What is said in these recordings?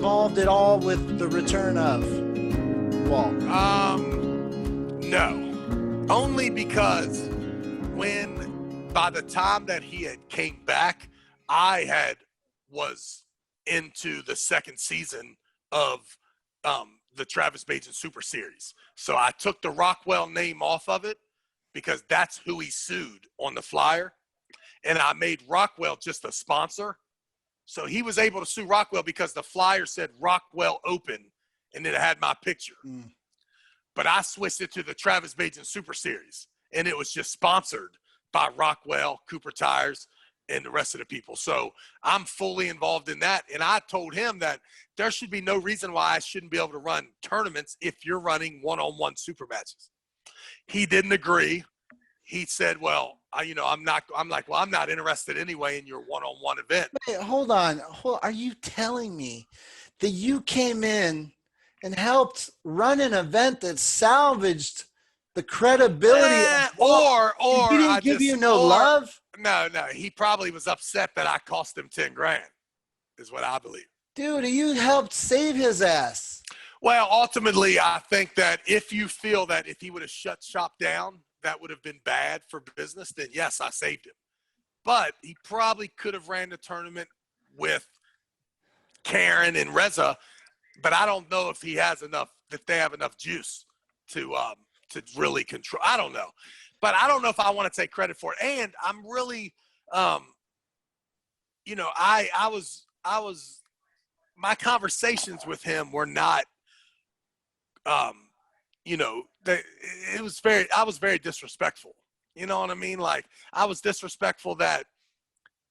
involved at all with the return of Walt? No. Only because by the time that he had came back, I was into the second season of the Travis Bagent Super Series. So I took the Rockwell name off of it because that's who he sued on the flyer. And I made Rockwell just a sponsor. So he was able to sue Rockwell because the flyer said Rockwell Open and it had my picture. But I switched it to the Travis Bagent Super Series, and it was just sponsored by Rockwell, Cooper Tires, and the rest of the people. So I'm fully involved in that. And I told him that there should be no reason why I shouldn't be able to run tournaments if you're running one-on-one super matches. He didn't agree. He said, well, I'm not interested anyway in your one-on-one event. Wait, hold on. Are you telling me that you came in and helped run an event that salvaged the credibility or he didn't give you no love? No, he probably was upset that I cost him $10,000 is what I believe. Dude, you helped save his ass. Well, ultimately, I think that if you feel that if he would have shut shop down, that would have been bad for business, then yes, I saved him. But he probably could have ran the tournament with Karen and Reza, but I don't know if he has enough, that they have enough juice to really control. I don't know. But I don't know if I want to take credit for it. And I'm really, I was, my conversations with him were not, I was very disrespectful. You know what I mean? Like, I was disrespectful that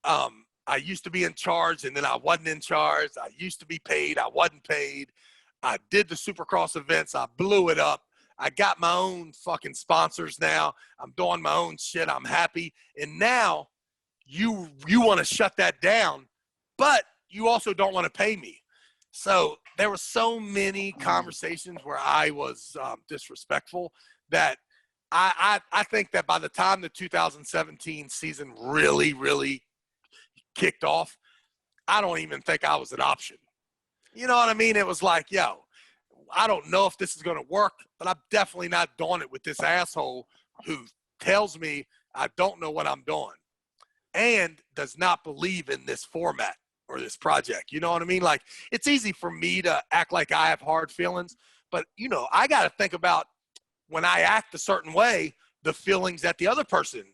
I used to be in charge and then I wasn't in charge. I used to be paid. I wasn't paid. I did the Supercross events. I blew it up. I got my own fucking sponsors now. I'm doing my own shit. I'm happy. And now you want to shut that down, but you also don't want to pay me. So there were so many conversations where I was disrespectful that I think that by the time the 2017 season really, really kicked off, I don't even think I was an option. You know what I mean? It was like, yo, I don't know if this is going to work, but I'm definitely not doing it with this asshole who tells me I don't know what I'm doing and does not believe in this format or this project. You know what I mean? Like, it's easy for me to act like I have hard feelings, but, I got to think about when I act a certain way, the feelings that the other person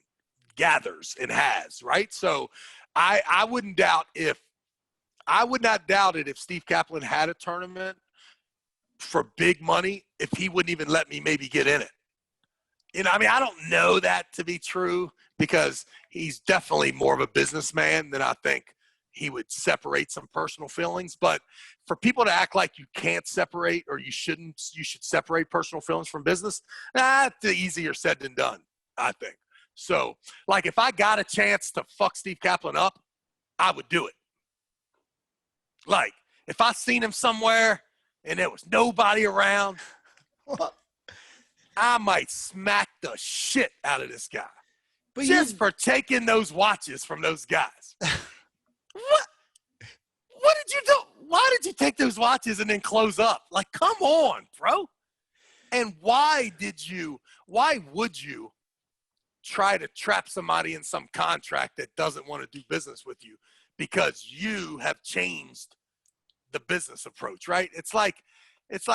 gathers and has, right? So I would not doubt it if Steve Kaplan had a tournament for big money, if he wouldn't even let me maybe get in it. I don't know that to be true because he's definitely more of a businessman than I think he would separate some personal feelings. But for people to act like you can't separate or you should separate personal feelings from business, that's easier said than done, I think. So, like, if I got a chance to fuck Steve Kaplan up, I would do it. Like, if I seen him somewhere and there was nobody around, I might smack the shit out of this guy. But just for taking those watches from those guys. What did you do? Why did you take those watches and then close up? Like, come on, bro. And why would you try to trap somebody in some contract that doesn't want to do business with you because you have changed the business approach, right? It's like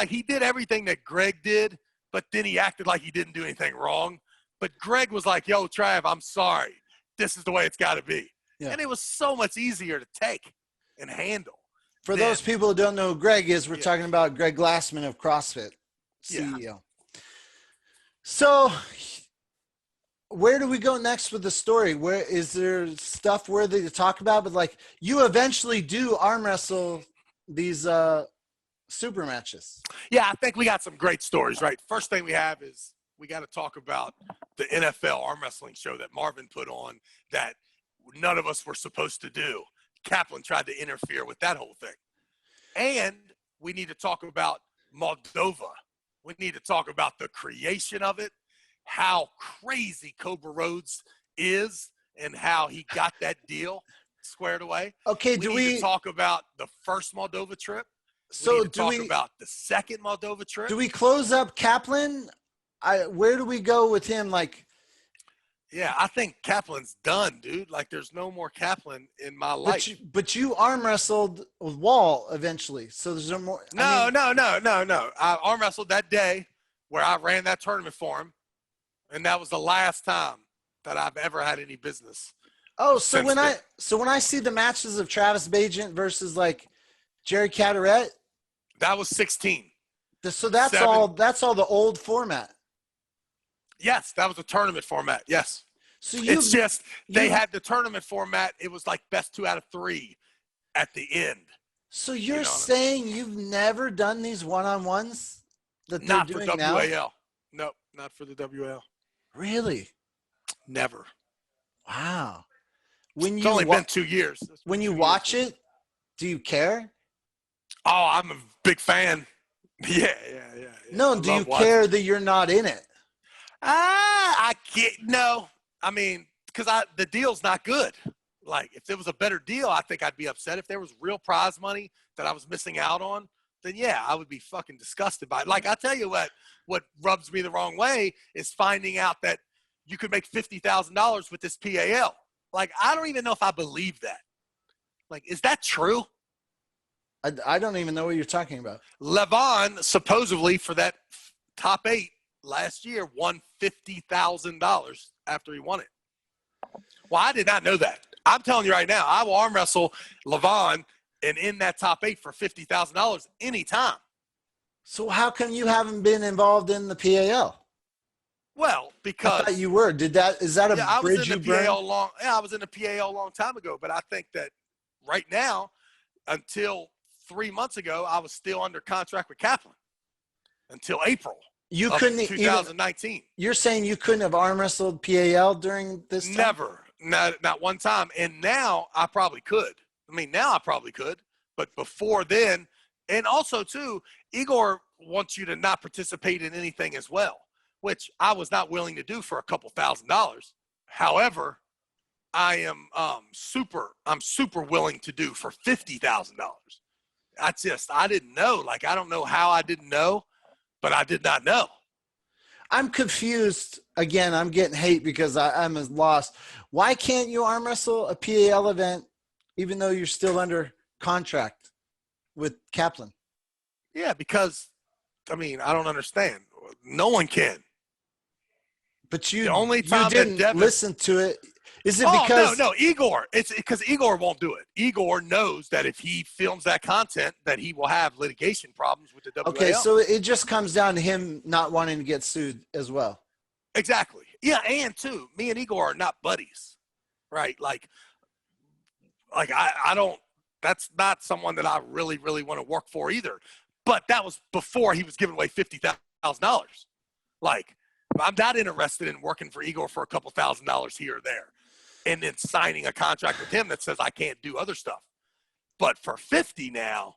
he did everything that Greg did, but then he acted like he didn't do anything wrong. But Greg was like, yo, Trav, I'm sorry. This is the way it's got to be. Yeah. And it was so much easier to take and handle. For those people who don't know who Greg is, we're talking about Greg Glassman of CrossFit, CEO. Yeah. So where do we go next with the story? Where is there stuff worthy to talk about? But like, you eventually do arm wrestle these super matches. Yeah, I think we got some great stories, right? First thing we have is we got to talk about the NFL arm wrestling show that Marvin put on that none of us were supposed to do. Kaplan tried to interfere with that whole thing. And we need to talk about Moldova. We need to talk about the creation of it, how crazy Cobra Rhodes is, and how he got that deal squared away. Okay, we need to talk about the first Moldova trip, So need to talk about the second Moldova trip. Do we close up Kaplan? Where do we go with him? Like, yeah, I think Kaplan's done, dude. Like, there's no more Kaplan in my life. But you arm wrestled with Wall eventually, so there's no more. No. I arm wrestled that day where I ran that tournament for him, and that was the last time that I've ever had any business. Oh, so when I see the matches of Travis Bagent versus like Jerry Caderet, that was 16. So that's all the old format. Yes, that was a tournament format. Yes. So it's just they had the tournament format. It was like best 2 out of 3 at the end. So you're saying you've never done these one-on-ones that they're not doing for now? WAL. Nope, not for the WAL. Really? Never. Wow. It's only been 2 years. When you watch it, do you care? Oh, I'm a big fan. Yeah. No, do you care that you're not in it? I get no. I mean, because the deal's not good. Like, if there was a better deal, I think I'd be upset. If there was real prize money that I was missing out on, then yeah, I would be fucking disgusted by it. Like, I tell you what rubs me the wrong way is finding out that you could make $50,000 with this PAL. Like, I don't even know if I believe that. Like, is that true? I don't even know what you're talking about. Levon, supposedly, for that top 8 last year, won $50,000 after he won it. Well, I did not know that. I'm telling you right now, I will arm wrestle Levon and in that top 8 for $50,000 anytime. So how come you haven't been involved in the PAL? Well, because I thought you were. Is that a bridge you burned? I was in the PAL a long time ago, but I think that right now, until 3 months ago, I was still under contract with Kaplan until April. You couldn't 2019. You're saying you couldn't have arm wrestled PAL during this time? Never. Not one time. And now I probably could. I mean, now I probably could. But before then, and also, too, Igor wants you to not participate in anything as well, which I was not willing to do for a couple $1,000s. However, I am I'm super willing to do for $50,000. I didn't know. Like, I don't know how I didn't know, but I did not know. I'm confused. Again, I'm getting hate because I'm lost. Why can't you arm wrestle a PAL event even though you're still under contract with Kaplan? Yeah, because, I mean, I don't understand. No one can. But the only time you didn't listen to it. Is it because no, Igor. It's because Igor won't do it. Igor knows that if he films that content, that he will have litigation problems with the WAL. Okay, so it just comes down to him not wanting to get sued as well. Exactly. Yeah, and too, me and Igor are not buddies, right? Like I don't. That's not someone that I really, really want to work for either. But that was before he was giving away $50,000. Like, I'm not interested in working for Igor for a couple $1,000s here or there, and then signing a contract with him that says I can't do other stuff. But for 50 now,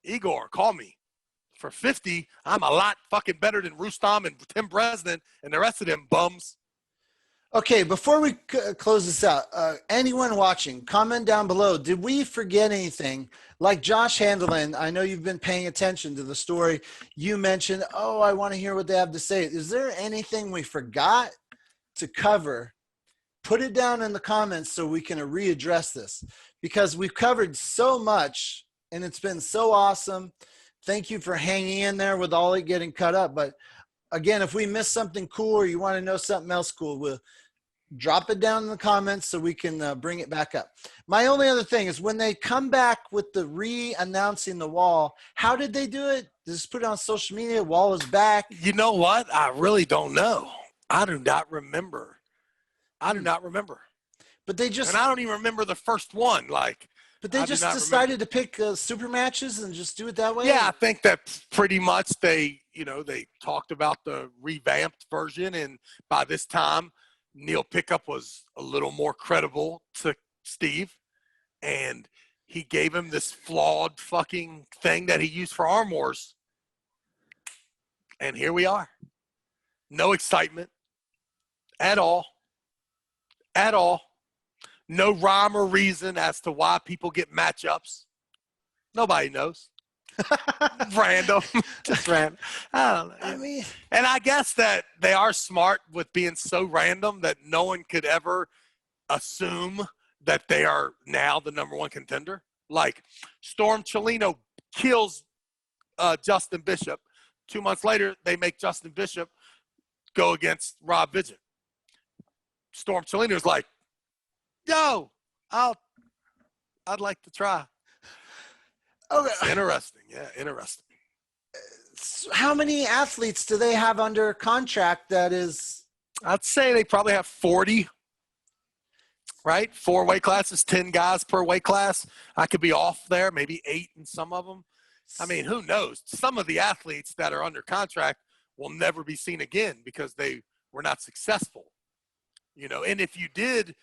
Igor, call me. For 50, I'm a lot fucking better than Rustam and Tim Bresnan and the rest of them bums. Okay, before we close this out, anyone watching, comment down below. Did we forget anything? Like Josh Handeland, I know you've been paying attention to the story. You mentioned, oh, I want to hear what they have to say. Is there anything we forgot to cover? Put it down in the comments so we can readdress this, because we've covered so much and it's been so awesome. Thank you for hanging in there with all it getting cut up. But again, if we missed something cool or you want to know something else cool, we'll drop it down in the comments so we can bring it back up. My only other thing is when they come back with the re-announcing the Wall, how did they do it? Just put it on social media, Wall is back. You know what? I really don't know. I do not remember. But they just, and I don't even remember the first one. Like, but they just decided to pick super matches and just do it that way. Yeah, I think that pretty much they talked about the revamped version, and by this time, Neil Pickup was a little more credible to Steve, and he gave him this flawed fucking thing that he used for Arm Wars. And here we are. No excitement at all. At all. No rhyme or reason as to why people get matchups. Nobody knows. Random. Just random. I don't know. I mean, and I guess that they are smart with being so random that no one could ever assume that they are now the number one contender. Like Storm Cholino kills Justin Bishop. 2 months later, they make Justin Bishop go against Rob Vigent. Storm Cholino's like, yo, I'd like to try. okay. It's interesting. Yeah, interesting. How many athletes do they have under contract that is? I'd say they probably have 40, right? 4 weight classes, 10 guys per weight class. I could be off there, maybe 8 in some of them. I mean, who knows? Some of the athletes that are under contract will never be seen again because they were not successful. You know, and if you did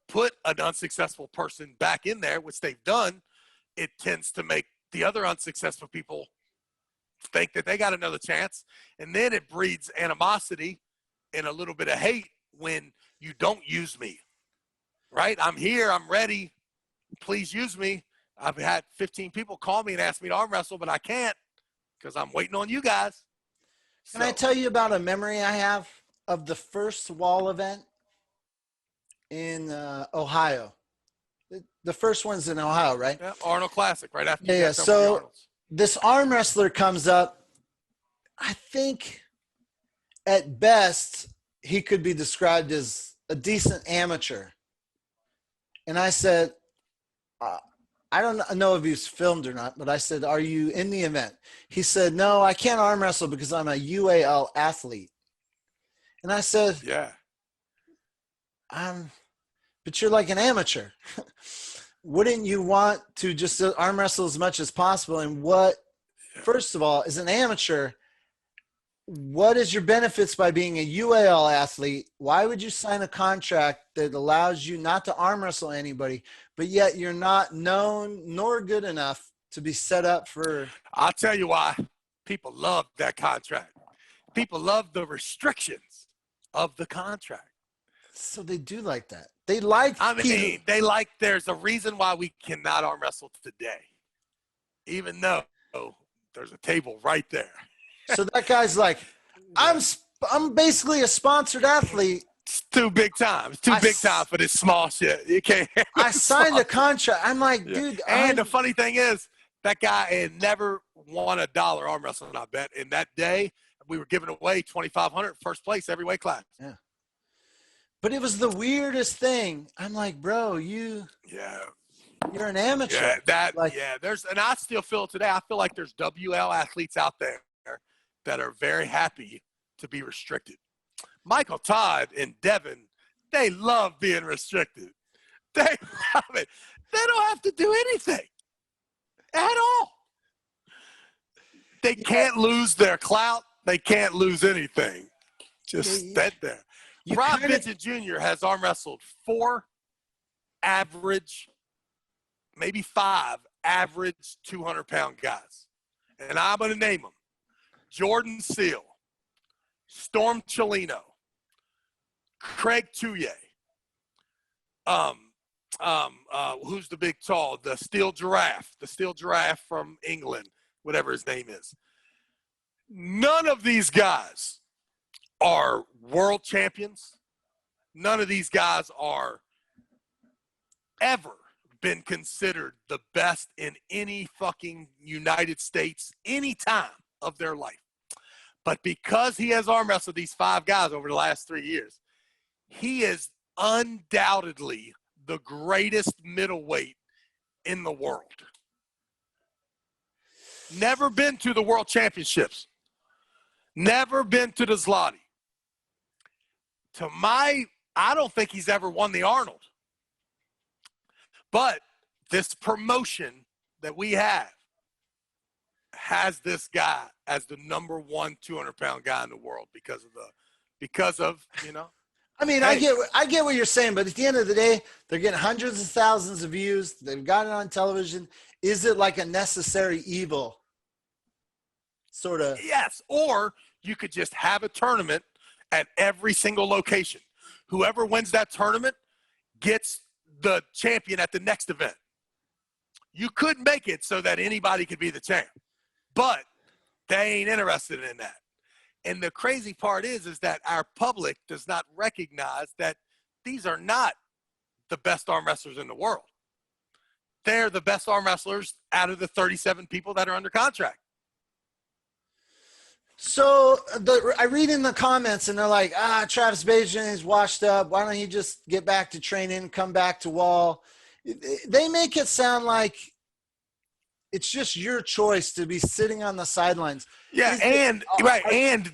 put an unsuccessful person back in there, which they've done, it tends to make the other unsuccessful people think that they got another chance. And then it breeds animosity and a little bit of hate when you don't use me, right? I'm here. I'm ready. Please use me. I've had 15 people call me and ask me to arm wrestle, but I can't because I'm waiting on you guys. Can I tell you about a memory I have of the first wall event in Ohio? The first one's in Ohio, right? Yeah, Arnold Classic, right after. Yeah. So this arm wrestler comes up. I think at best he could be described as a decent amateur. And I said, I don't know if he's filmed or not, but I said, are you in the event? He said, no, I can't arm wrestle because I'm a UAL athlete. And I said, yeah, but you're like an amateur. Wouldn't you want to just arm wrestle as much as possible? And first of all, as an amateur, what is your benefits by being a UAL athlete? Why would you sign a contract that allows you not to arm wrestle anybody, but yet you're not known nor good enough to be set up for? I'll tell you why. People love that contract. People love the restrictions of the contract. So they do like that. They like. I mean, they like. There's a reason why we cannot arm wrestle today, even though there's a table right there. So that guy's like, I'm basically a sponsored athlete. It's too big time. It's too big time for this small shit. You can't. I signed a contract. I'm like, dude. And the funny thing is, that guy had never won $1 arm wrestling, I bet. And that day, we were giving away $2,500 first place every weight class. Yeah. But it was the weirdest thing. I'm like, bro, you're an amateur. Yeah, and I still feel it today. I feel like there's WL athletes out there that are very happy to be restricted. Michael Todd and Devin, they love being restricted. They love it. They don't have to do anything at all. They can't lose their clout. They can't lose anything. Just stand there. Rob Vigent Jr. has arm wrestled 4 average, maybe 5 average 200-pound guys. And I'm going to name them. Jordan Seal, Storm Cholino, Craig Touye, who's the big tall, the steel giraffe from England, whatever his name is. None of these guys are world champions. None of these guys are ever been considered the best in any fucking United States any time of their life. But because he has arm wrestled these 5 guys over the last 3 years, he is undoubtedly the greatest middleweight in the world. Never been to the world championships. Never been to the Zloty. I don't think he's ever won the Arnold. But this promotion that we have has this guy as the number 1 200-pound guy in the world because of you know. I mean, hey. I get what you're saying, but at the end of the day, they're getting hundreds of thousands of views. They've got it on television. Is it like a necessary evil? Sort of. Yes, or you could just have a tournament at every single location. Whoever wins that tournament gets the champion at the next event. You could make it so that anybody could be the champ. but they ain't interested in that. And the crazy part is that our public does not recognize that these are not the best arm wrestlers in the world. They're the best arm wrestlers out of the 37 people that are under contract. So I read in the comments and they're like, Travis Bagent is washed up. Why don't he just get back to training, come back to Wall? They make it sound like it's just your choice to be sitting on the sidelines. Yeah, and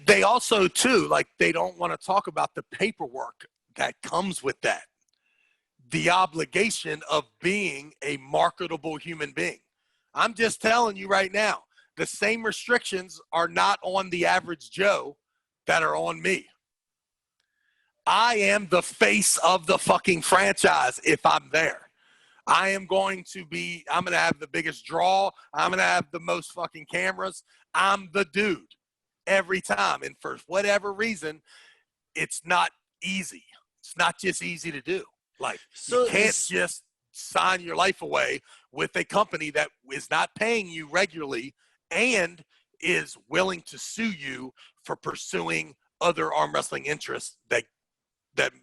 they also too, like, they don't want to talk about the paperwork that comes with that. The obligation of being a marketable human being. I'm just telling you right now, the same restrictions are not on the average Joe that are on me. I am the face of the fucking franchise if I'm there. I'm going to have the biggest draw. I'm going to have the most fucking cameras. I'm the dude every time. And for whatever reason, it's not easy. It's not just easy to do. Like, you can't just sign your life away with a company that is not paying you regularly and is willing to sue you for pursuing other arm wrestling interests that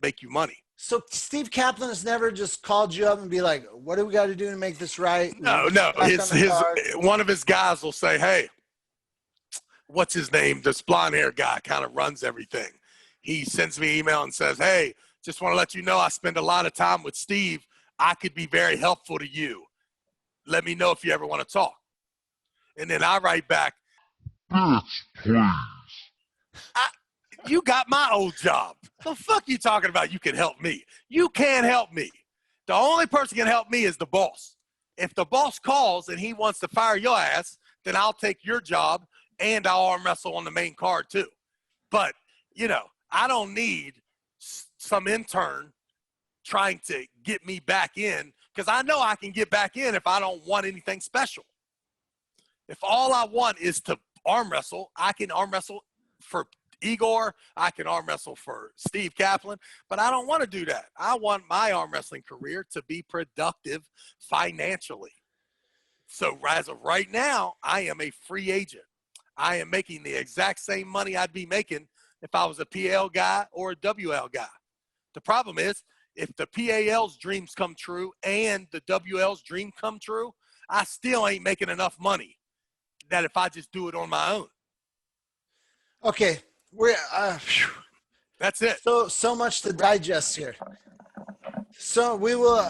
make you money. So Steve Kaplan has never just called you up and be like, what do we got to do to make this right? No. One of his guys will say, hey, what's his name? This blonde hair guy kind of runs everything. He sends me an email and says, hey, just want to let you know I spend a lot of time with Steve. I could be very helpful to you. Let me know if you ever want to talk. And then I write back, please. You got my old job. The fuck you talking about? You can help me. You can't help me. The only person can help me is the boss. If the boss calls and he wants to fire your ass, then I'll take your job and I'll arm wrestle on the main card too. But, I don't need some intern trying to get me back in, because I know I can get back in if I don't want anything special. If all I want is to arm wrestle, I can arm wrestle for Igor, I can arm wrestle for Steve Kaplan, but I don't want to do that. I want my arm wrestling career to be productive financially. So as of right now, I am a free agent. I am making the exact same money I'd be making if I was a PL guy or a WL guy. The problem is, if the PAL's dreams come true and the WL's dream come true, I still ain't making enough money that if I just do it on my own. Okay. That's it. So much to digest here. So we will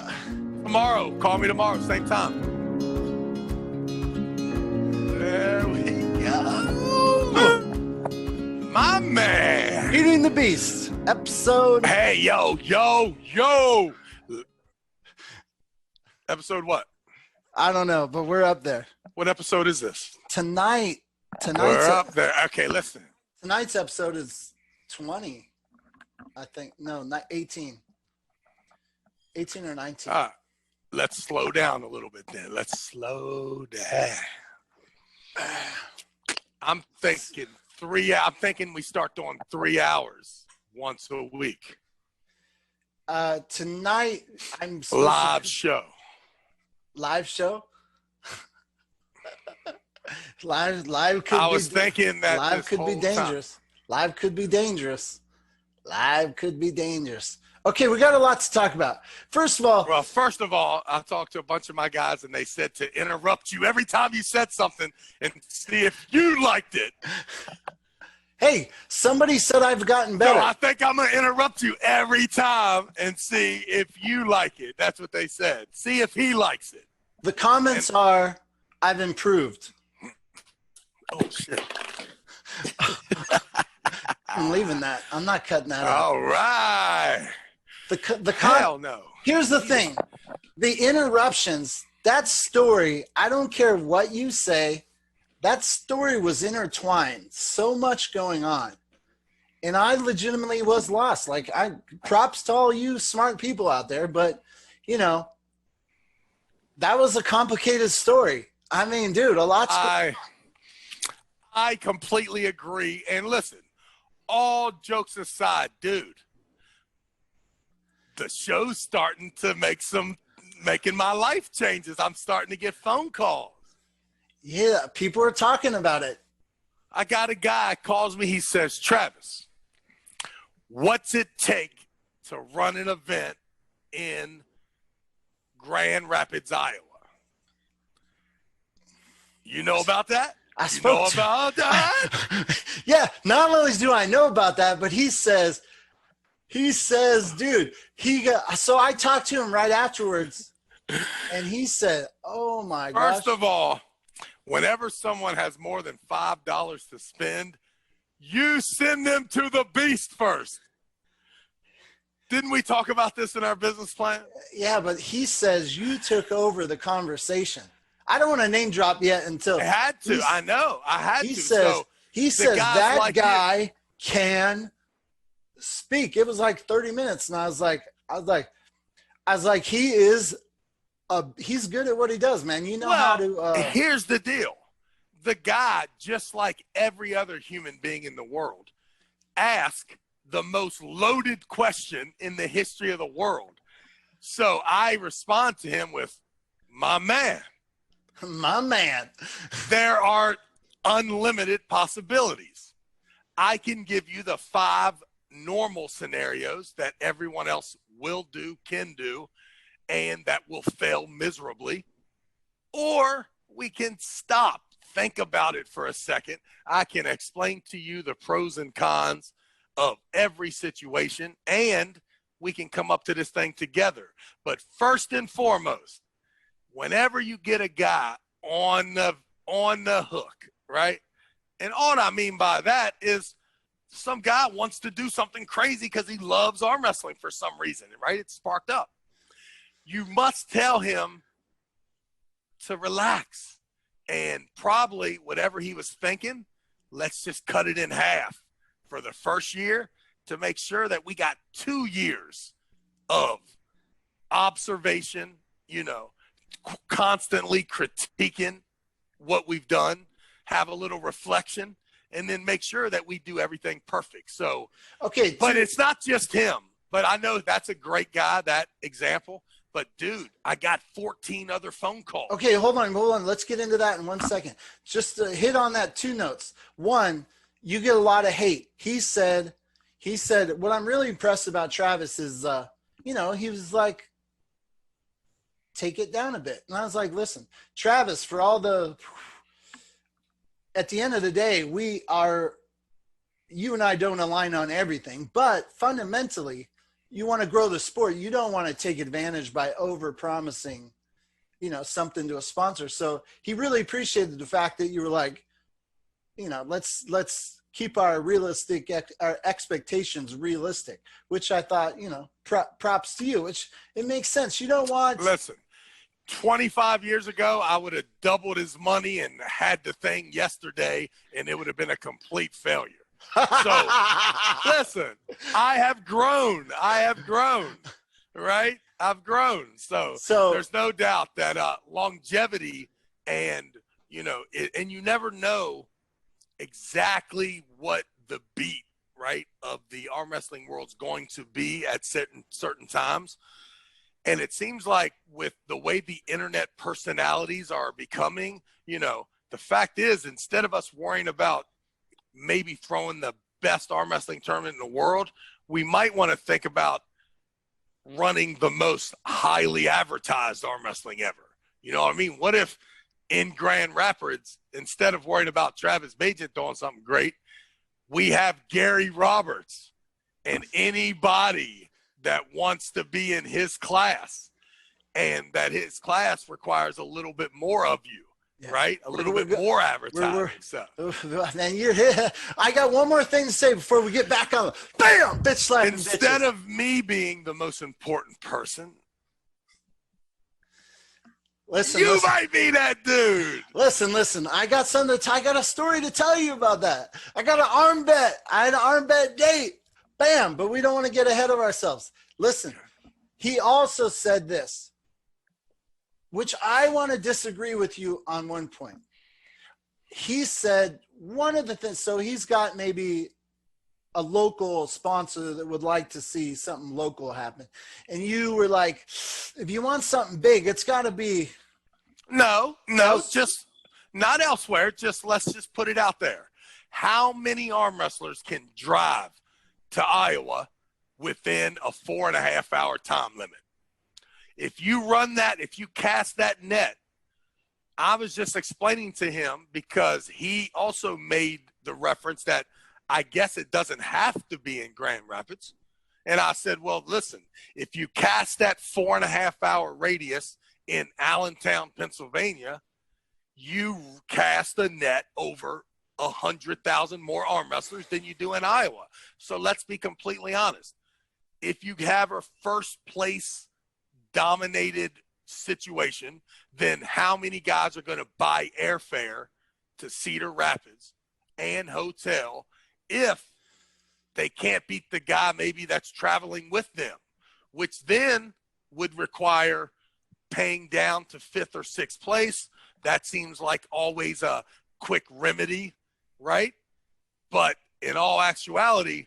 tomorrow. Call me tomorrow, same time. There we go. My man. Eating the Beast episode. Hey, yo. Episode what? I don't know, but we're up there. What episode is this? Tonight's we're up there. Okay, listen. Tonight's episode is 20, I think. No, not 18. 18 or 19. Let's slow down a little bit then. Let's slow down. I'm thinking I'm thinking we start doing 3 hours once a week. Tonight, I'm live show. Live show? Live could I was thinking that live could be dangerous. Live could be dangerous. Live could be dangerous. Okay, we got a lot to talk about. First of all, I talked to a bunch of my guys and they said to interrupt you every time you said something and see if you liked it. Hey, somebody said I've gotten better. No, I think I'm going to interrupt you every time and see if you like it. That's what they said. See if he likes it. The comments are, I've improved. Oh, shit. I'm leaving that. I'm not cutting that out. All right. Hell no. Here's the thing. The interruptions, that story, I don't care what you say, that story was intertwined. So much going on. And I legitimately was lost. Like, props to all you smart people out there, but, that was a complicated story. I mean, dude, a lot's going on. I completely agree. And listen, all jokes aside, dude, the show's starting to making my life changes. I'm starting to get phone calls. Yeah, people are talking about it. I got a guy calls me. He says, Travis, what's it take to run an event in Grand Rapids, Iowa? You know about that? I You spoke know to, about that? yeah, not only do I know about that, but he says, dude, so I talked to him right afterwards, and he said, oh my gosh. First of all, whenever someone has more than $5 to spend, you send them to the Beast first. Didn't we talk about this in our business plan? Yeah, but he says you took over the conversation. I don't want to name drop yet until I had to. I know. I had he to. says, So he says that like guy can speak. It was like 30 minutes, and I was like, he's good at what he does, man. You know how to. Here's the deal: the guy, just like every other human being in the world, asked the most loaded question in the history of the world. So I respond to him with, "My man." My man. There are unlimited possibilities. I can give you the 5 normal scenarios that everyone else will do, can do, and that will fail miserably. Or we can stop, think about it for a second. I can explain to you the pros and cons of every situation, and we can come up to this thing together. But first and foremost, whenever you get a guy on the hook, right? And all I mean by that is some guy wants to do something crazy because he loves arm wrestling for some reason, right? It's sparked up. You must tell him to relax, and probably whatever he was thinking, let's just cut it in half for the first year to make sure that we got 2 years of observation, constantly critiquing what we've done, have a little reflection, and then make sure that we do everything perfect. So, okay, but it's not just him. But I know that's a great guy, that example. But dude, I got 14 other phone calls. Okay, hold on. Let's get into that in 1 second. Just to hit on that 2 notes. One, you get a lot of hate. He said, what I'm really impressed about Travis is, he was like, take it down a bit. And I was like, listen, Travis, at the end of the day, you and I don't align on everything, but fundamentally, you want to grow the sport. You don't want to take advantage by over promising, something to a sponsor. So he really appreciated the fact that you were like, let's keep our expectations realistic, which I thought, props to you, which it makes sense. You don't want. Listen, 25 years ago, I would have doubled his money and had the thing yesterday, and it would have been a complete failure. So, listen, I have grown, right? I've grown. So there's no doubt that longevity and, and you never know exactly what the beat, right, of the arm wrestling world's going to be at certain times. And it seems like with the way the internet personalities are becoming, the fact is, instead of us worrying about maybe throwing the best arm wrestling tournament in the world, we might want to think about running the most highly advertised arm wrestling ever. You know what I mean? What if in Grand Rapids, instead of worrying about Travis Bagent doing something great, we have Gary Roberts and anybody that wants to be in his class, and that his class requires a little bit more of you, right? A little bit more advertising stuff. Man, I got one more thing to say before we get back on. Bam! Bitch slapping Instead bitches. of me being the most important person, listen, might be that dude. Listen. I got a story to tell you about that. I got an arm bet. I had an arm bet date. Bam! But we don't want to get ahead of ourselves. Listen, he also said this, which I want to disagree with you on one point. He said one of the things, so he's got maybe a local sponsor that would like to see something local happen. And you were like, if you want something big, it's got to be. No, just not elsewhere, let's just put it out there. How many arm wrestlers can drive to Iowa within a 4.5 hour time limit? If you run that, if you cast that net, I was just explaining to him, because he also made the reference that I guess it doesn't have to be in Grand Rapids. And I said, well, listen, if you cast that 4.5 hour radius in Allentown, Pennsylvania, you cast a net over 100,000 more arm wrestlers than you do in Iowa. So let's be completely honest. If you have a first place dominated situation, then how many guys are going to buy airfare to Cedar Rapids and hotel if they can't beat the guy maybe that's traveling with them, which then would require paying down to 5th or 6th place. That seems like always a quick remedy, right? But in all actuality,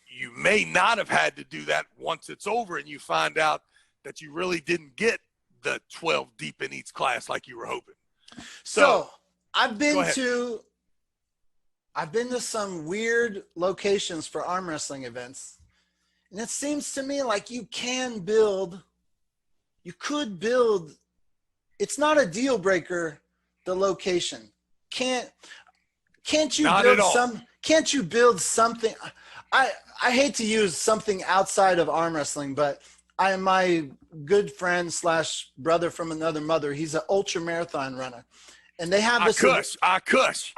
you may not have had to do that once it's over and you find out that you really didn't get the 12 deep in each class like you were hoping. So I've been to some weird locations for arm wrestling events, and it seems to me like you could build, it's not a deal breaker, the location. Can't you build something? I hate to use something outside of arm wrestling, but my good friend / brother from another mother, he's an ultra marathon runner. And they have this. Akush.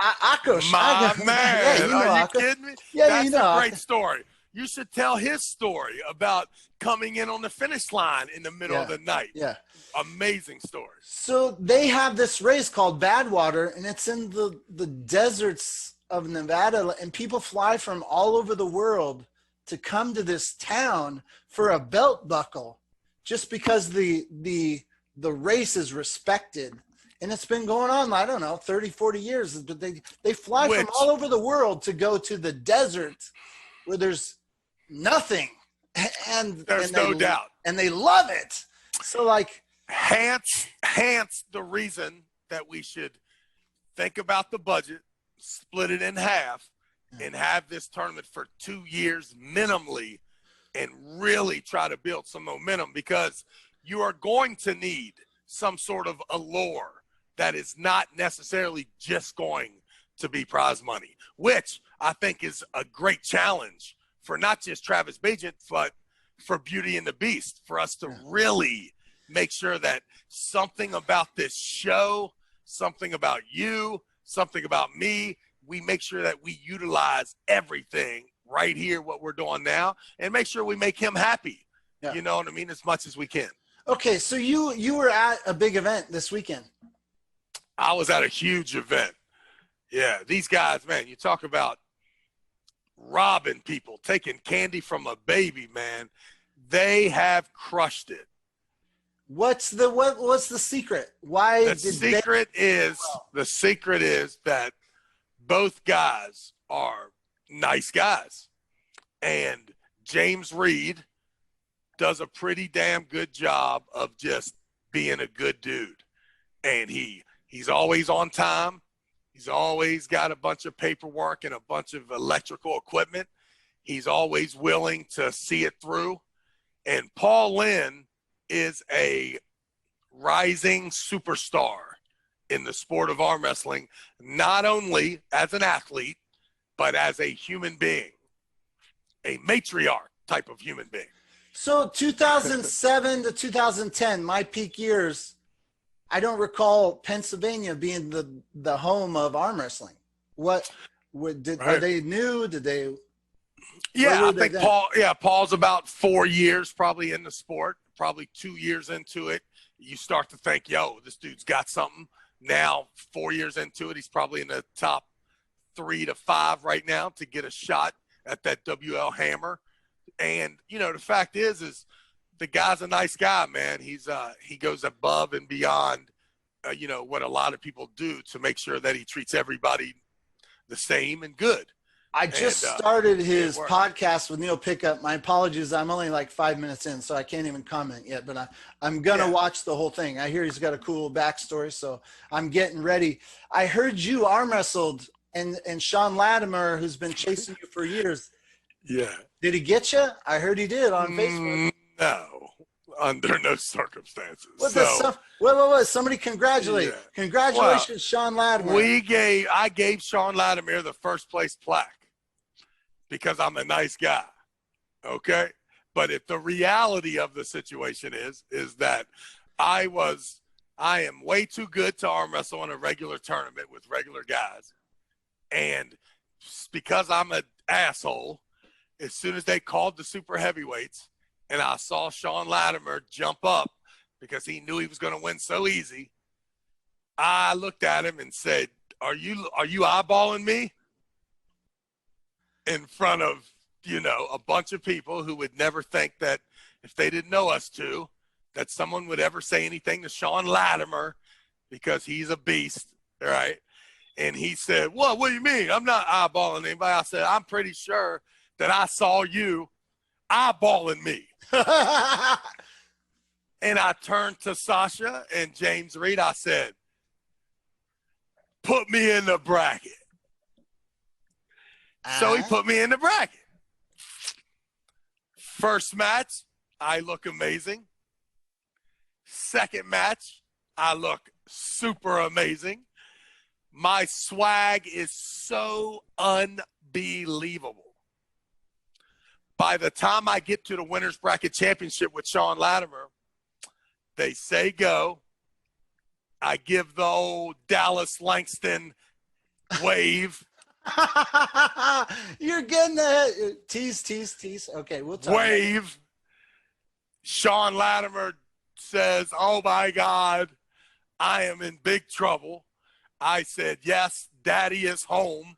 My man. Yeah, you know Are you Akush. kidding me? Yeah, That's you know a great story. You should tell his story about coming in on the finish line in the middle of the night. Yeah. Amazing story. So they have this race called Badwater, and it's in the deserts of Nevada, and people fly from all over the world to come to this town for a belt buckle, just because the race is respected. And it's been going on, I don't know, 30, 40 years. But they fly from all over the world to go to the desert where there's nothing. And there's no doubt. And they love it. So like hence the reason that we should think about the budget, split it in half, and have this tournament for 2 years minimally, and really try to build some momentum, because you are going to need some sort of allure that is not necessarily just going to be prize money, which I think is a great challenge for not just Travis Bagent, but for Beauty and the Beast, for us to really make sure that something about this show, something about you, something about me, we make sure that we utilize everything right here, what we're doing now, and make sure we make him happy. Yeah. You know what I mean? As much as we can. Okay. So you were at a big event this weekend. I was at a huge event. Yeah. These guys, man, you talk about robbing people, taking candy from a baby, man. They have crushed it. What's the secret? Why the secret is that both guys are nice guys, and James Reid does a pretty damn good job of just being a good dude, and he's always on time. He's always got a bunch of paperwork and a bunch of electrical equipment. He's always willing to see it through. And Paul Linn is a rising superstar in the sport of arm wrestling, not only as an athlete, but as a human being, a matriarch type of human being. So 2007 to 2010, my peak years, I don't recall Pennsylvania being the home of arm wrestling. Are they new? Did they? Yeah, I think Paul's about 4 years probably in the sport, probably 2 years into it. You start to think, yo, this dude's got something. Now, 4 years into it, he's probably in the top 3 to 5 right now to get a shot at that WL hammer. And, the fact is the guy's a nice guy, man. He goes above and beyond, what a lot of people do to make sure that he treats everybody the same and good. I just started his worked. podcast with Neil Pickup. My apologies. I'm only like 5 minutes in, so I can't even comment yet, but I'm going to watch the whole thing. I hear he's got a cool backstory, so I'm getting ready. I heard you arm wrestled and Shawn Lattimer, who's been chasing you for years. Yeah. Did he get you? I heard he did on Facebook. No, under no circumstances. Wait. Somebody congratulate. Yeah. Congratulations, Shawn Lattimer. I gave Shawn Lattimer the first place plaque because I'm a nice guy. Okay. But if the reality of the situation is that I am way too good to arm wrestle in a regular tournament with regular guys. And because I'm an asshole, as soon as they called the super heavyweights and I saw Shawn Lattimer jump up because he knew he was going to win so easy, I looked at him and said, are you eyeballing me? In front of, a bunch of people who would never think that if they didn't know us two, that someone would ever say anything to Shawn Lattimer because he's a beast, right? And he said, what do you mean? I'm not eyeballing anybody. I said, I'm pretty sure that I saw you eyeballing me. And I turned to Sasha and James Reid. I said, put me in the bracket. So he put me in the bracket. First match, I look amazing. Second match, I look super amazing. My swag is so unbelievable. By the time I get to the winner's bracket championship with Shawn Lattimer, they say go. I give the old Dallas Langston wave. You're getting the tease. Okay, we'll talk. Wave. Shawn Lattimer says, oh my God, I am in big trouble. I said, yes, Daddy is home.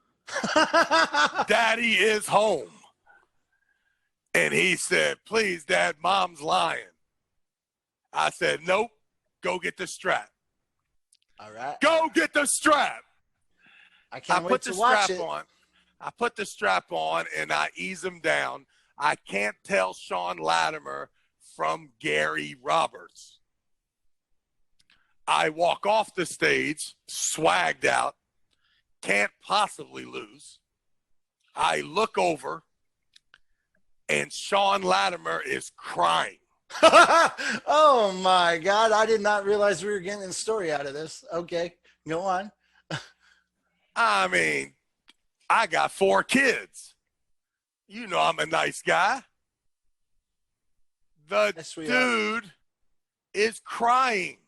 Daddy is home. And he said, please, Dad, Mom's lying. I said, nope, go get the strap. All right. Go get the strap. I can't wait to watch it. I put the strap on and I ease him down. I can't tell Shawn Lattimer from Gary Roberts. I walk off the stage, swagged out, can't possibly lose. I look over, and Shawn Lattimer is crying. Oh, my God. I did not realize we were getting a story out of this. Okay, go on. I mean, I got 4 kids. You know I'm a nice guy. The dude is crying.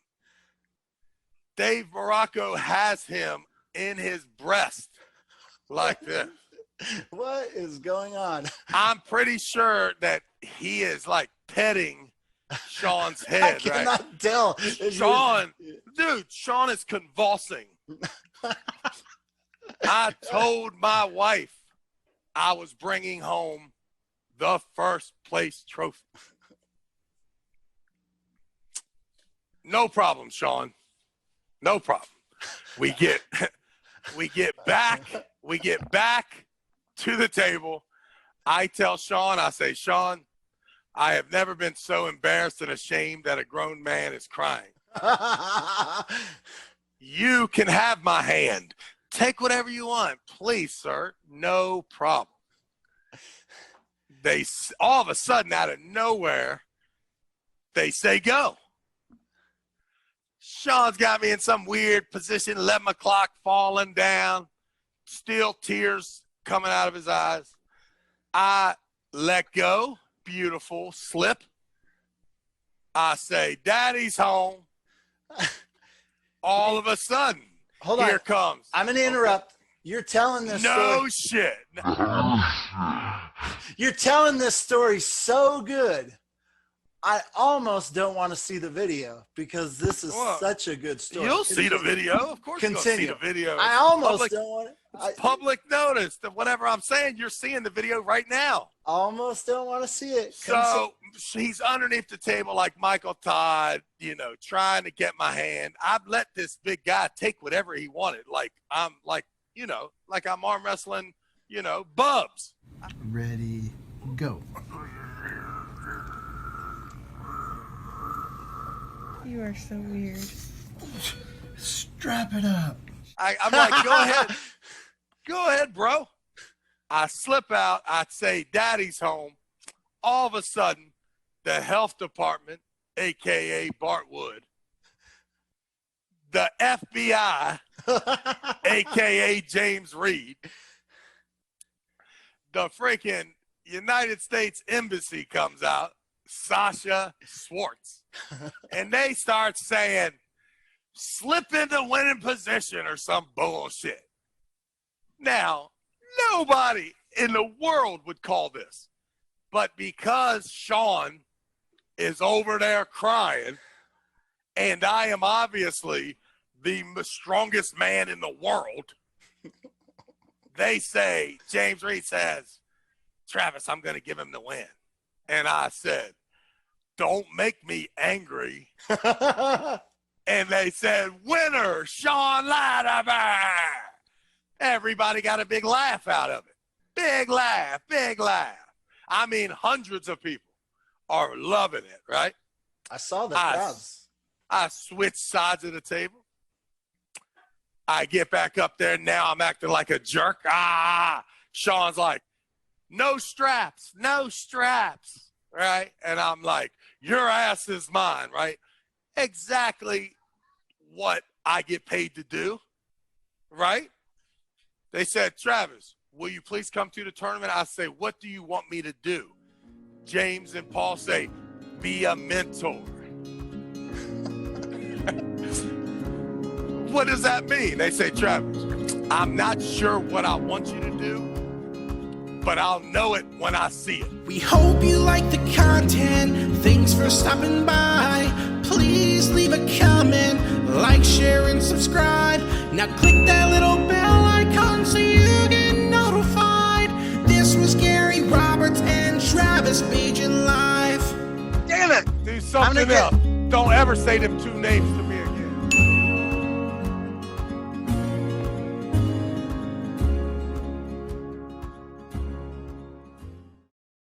Dave Morocco has him in his breast like this. What is going on? I'm pretty sure that he is like petting Shawn's head. I cannot tell. Shawn is convulsing. I told my wife I was bringing home the first place trophy. No problem, Shawn. No problem. We get back to the table. I tell Shawn, I say, Shawn, I have never been so embarrassed and ashamed that a grown man is crying. You can have my hand. Take whatever you want. Please, sir. No problem. They all of a sudden, out of nowhere, they say go. Shawn's got me in some weird position, 11 o'clock, falling down, still tears coming out of his eyes. I let go, beautiful slip. I say, Daddy's home. All of a sudden, here comes. I'm going to interrupt. Okay. You're telling this story. No shit. You're telling this story so good. I almost don't want to see the video because this is such a good story. You'll see the video. Of course you'll see the video. I almost don't want it. It's public notice that whatever I'm saying, you're seeing the video right now. Almost don't want to see it. So he's underneath the table like Michael Todd, trying to get my hand. I've let this big guy take whatever he wanted. Like I'm arm wrestling you know, Bubs. Ready, go. You are so weird. Strap it up. I'm like, go ahead, bro. I slip out. I say, Daddy's home. All of a sudden, the health department, a.k.a. Bartwood, the FBI, a.k.a. James Reid, the freaking United States Embassy comes out, Sasha Swartz, and they start saying, slip into winning position or some bullshit. Now, nobody in the world would call this. But because Shawn is over there crying, and I am obviously the strongest man in the world, they say, James Reid says, Travis, I'm going to give him the win. And I said, don't make me angry. And they said, winner, Shawn Lattimer. Everybody got a big laugh out of it. Big laugh, big laugh. I mean, hundreds of people are loving it, right? I saw the crowds. I switched sides of the table. I get back up there. Now I'm acting like a jerk. Shawn's like, no straps, no straps, right? And I'm like, your ass is mine, right? Exactly what I get paid to do, right? They said, Travis, will you please come to the tournament? I say, what do you want me to do? James and Paul say, be a mentor. What does that mean? They say, Travis, I'm not sure what I want you to do, but I'll know it when I see it. We hope you like the content. Thanks for stopping by. Please leave a comment, like, share, and subscribe. Now click that little bell icon so you get notified. This was Gary Roberts and Travis Bagent live. Damn it! Do something else. Don't ever say them two names to